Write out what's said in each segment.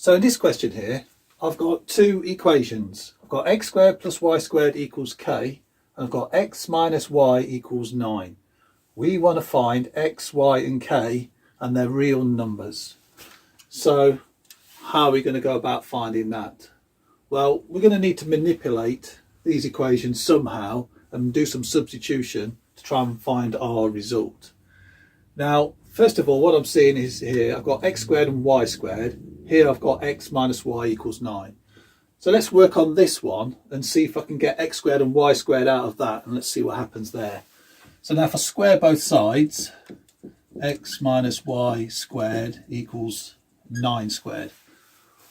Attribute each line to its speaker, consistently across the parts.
Speaker 1: So in this question here, I've got two equations. I've got x squared plus y squared equals k, and I've got x minus y equals 9. We want to find x, y and k and their real numbers. So how are we going to go about finding that? Well, we're going to need to manipulate these equations somehow and do some substitution to try and find our result. Now, first of all, what I'm seeing is here I've got x squared and y squared. Here I've got x minus y equals 9. So let's work on this one and see if I can get x squared and y squared out of that, and let's see what happens there. So now if I square both sides, x minus y squared equals 9 squared.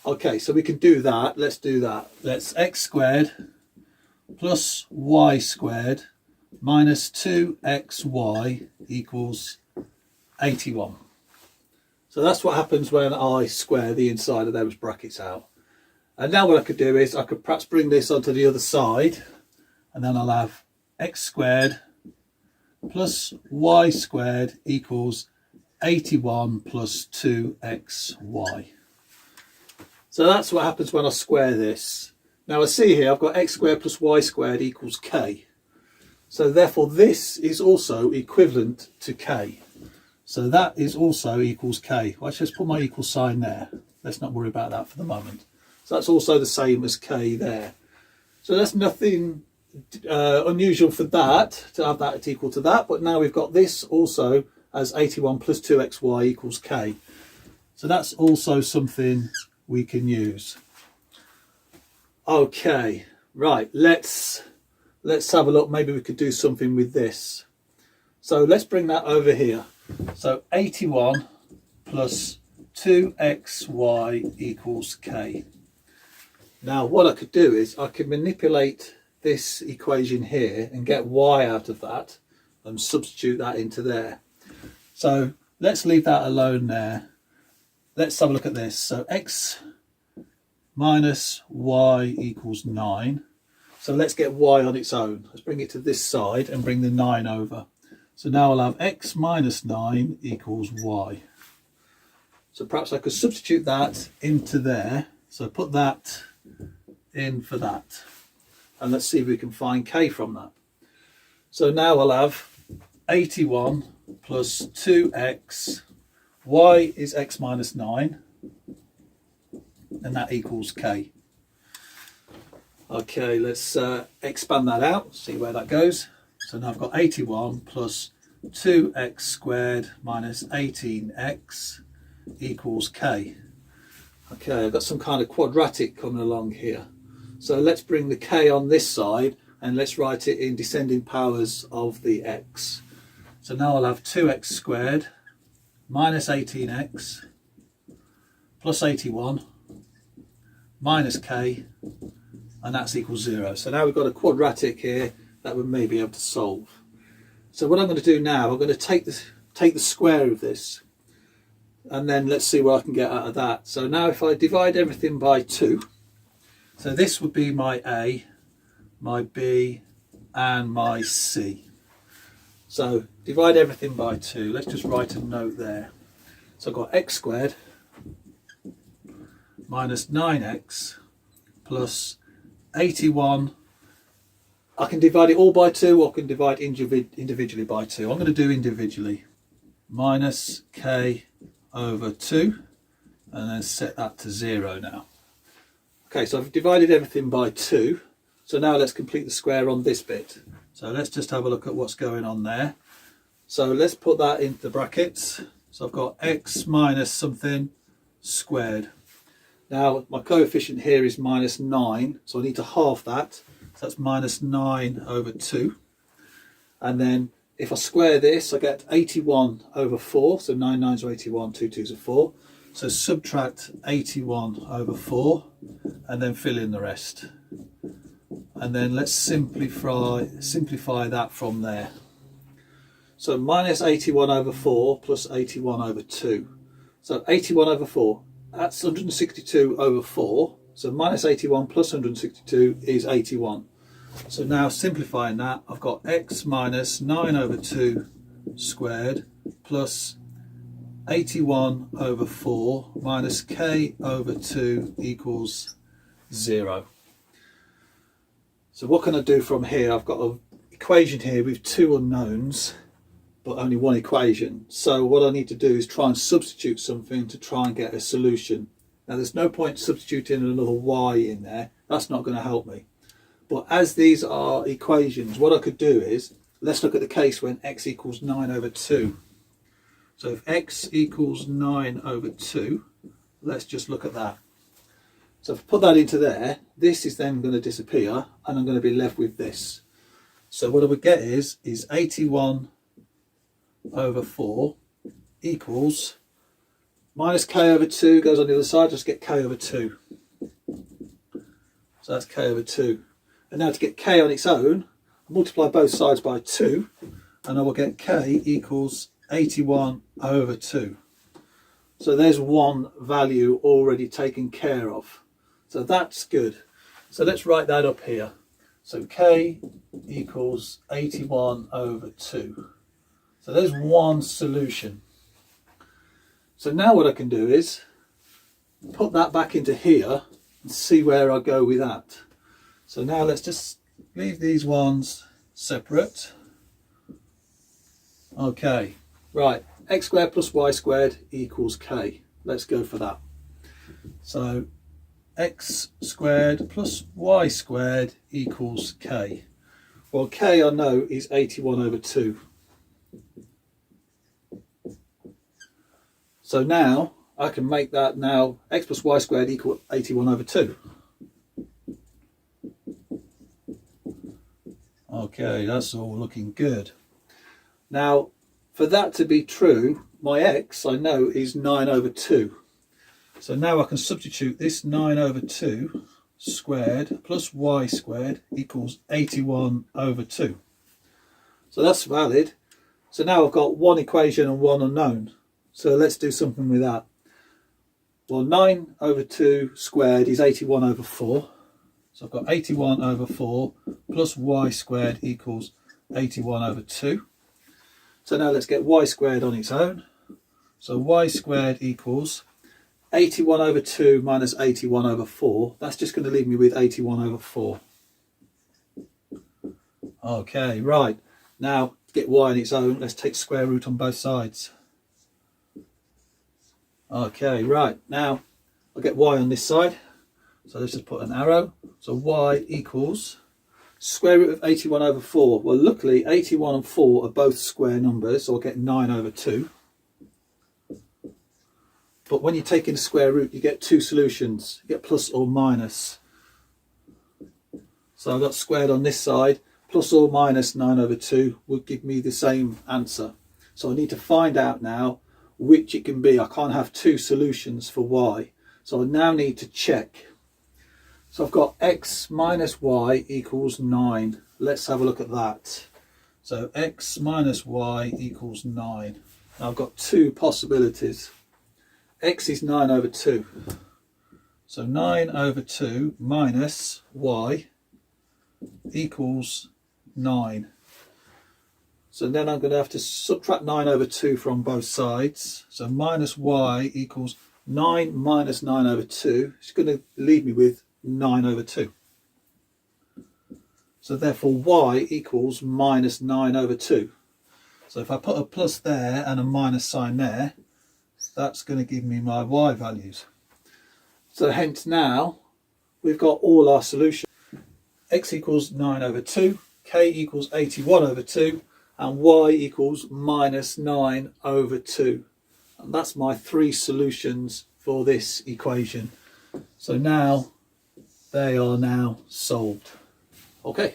Speaker 1: Okay, so we can do that. Let's do that. Let's x squared plus y squared minus 2xy equals 81. So that's what happens when I square the inside of those brackets out. And now what I could do is I could perhaps bring this onto the other side, and then I'll have x squared plus y squared equals 81 plus 2xy. So that's what happens when I square this. Now I see here I've got x squared plus y squared equals k. So therefore this is also equivalent to k. So that is also equals k. Well, let's just put my equal sign there. Let's not worry about that for the moment. So that's also the same as k there. So that's nothing unusual for that, to have that equal to that. But now we've got this also as 81 plus 2xy equals k. So that's also something we can use. Okay, right, let's have a look. Maybe we could do something with this. So let's bring that over here. So 81 plus 2xy equals k. Now what I could do is I could manipulate this equation here and get y out of that and substitute that into there. So let's leave that alone there. Let's have a look at this. So x minus y equals 9. So let's get y on its own. Let's bring it to this side and bring the 9 over. So now I'll have x minus 9 equals y. So perhaps I could substitute that into there. So put that in for that. And let's see if we can find k from that. So now I'll have 81 plus 2x. Y is x minus 9. And that equals k. Okay, let's expand that out, see where that goes. So now I've got 81 plus 2x squared minus 18x equals k. Okay, I've got some kind of quadratic coming along here. So let's bring the k on this side and let's write it in descending powers of the x. So now I'll have 2x squared minus 18x plus 81 minus k, and that's equals 0. So now we've got a quadratic here that we may be able to solve. So what I'm going to do now, I'm going to take the square of this, and then let's see what I can get out of that. So now if I divide everything by 2, so this would be my A, my B and my C. So divide everything by 2. Let's just write a note there. So I've got x squared minus 9x plus 81. I can divide it all by 2, or I can divide individually by 2. I'm going to do individually. Minus k over 2, and then set that to 0 now. Okay, so I've divided everything by 2. So now let's complete the square on this bit. So let's just have a look at what's going on there. So let's put that into the brackets. So I've got x minus something squared. Now my coefficient here is minus 9, so I need to halve that. So that's minus 9 over 2. And then if I square this, I get 81 over 4. So 9 9s are 81, 2 2s are 4. So subtract 81 over 4 and then fill in the rest. And then let's simplify that from there. So minus 81 over 4 plus 81 over 2. So 81 over 4, that's 162 over 4. So minus 81 plus 162 is 81. So now simplifying that, I've got x minus 9 over 2 squared plus 81 over 4 minus k over 2 equals 0. So what can I do from here? I've got an equation here with two unknowns, but only one equation. So what I need to do is try and substitute something to try and get a solution. Now there's no point substituting another y in there. That's not going to help me. But as these are equations, what I could do is, let's look at the case when x equals 9 over 2. So if x equals 9 over 2, let's just look at that. So if I put that into there, this is then going to disappear and I'm going to be left with this. So what I would get is 81 over 4 equals minus k over 2 goes on the other side, just get k over 2. So that's k over 2. And now to get k on its own, I multiply both sides by 2 and I will get k equals 81 over 2. So there's one value already taken care of. So that's good. So let's write that up here. So k equals 81 over 2. So there's one solution. So now what I can do is put that back into here and see where I go with that. So now let's just leave these ones separate. Okay, right, x squared plus y squared equals k. Let's go for that. So x squared plus y squared equals k. Well, k I know is 81 over 2. So now I can make that now x plus y squared equal 81 over 2. Okay, that's all looking good. Now, for that to be true, my x I know is 9 over 2. So now I can substitute this 9 over 2 squared plus y squared equals 81 over 2. So that's valid. So now I've got one equation and one unknown. So let's do something with that. Well, 9 over 2 squared is 81 over 4. So I've got 81 over 4 plus y squared equals 81 over 2. So now let's get y squared on its own. So y squared equals 81 over 2 minus 81 over 4. That's just going to leave me with 81 over 4. Okay, right. Now, to get y on its own, let's take square root on both sides. Okay, right. Now, I'll get y on this side. So let's just put an arrow. So y equals square root of 81 over 4. Well, luckily, 81 and 4 are both square numbers, so I'll get 9 over 2. But when you take in the square root, you get two solutions. You get plus or minus. So I've got squared on this side. Plus or minus 9 over 2 would give me the same answer. So I need to find out now which it can be. I can't have two solutions for y. So I now need to check. So I've got x minus y equals 9. Let's have a look at that. So x minus y equals 9. Now I've got two possibilities. X is 9 over 2. So 9 over 2 minus y equals 9. So then I'm going to have to subtract 9 over 2 from both sides. So minus y equals 9 minus 9 over 2. It's going to leave me with 9 over 2. So therefore y equals minus 9 over 2. So if I put a plus there and a minus sign there, that's going to give me my y values. So hence now we've got all our solutions. X equals 9 over 2, k equals 81 over 2, and y equals minus 9 over 2. And that's my three solutions for this equation. So now they are now solved. Okay.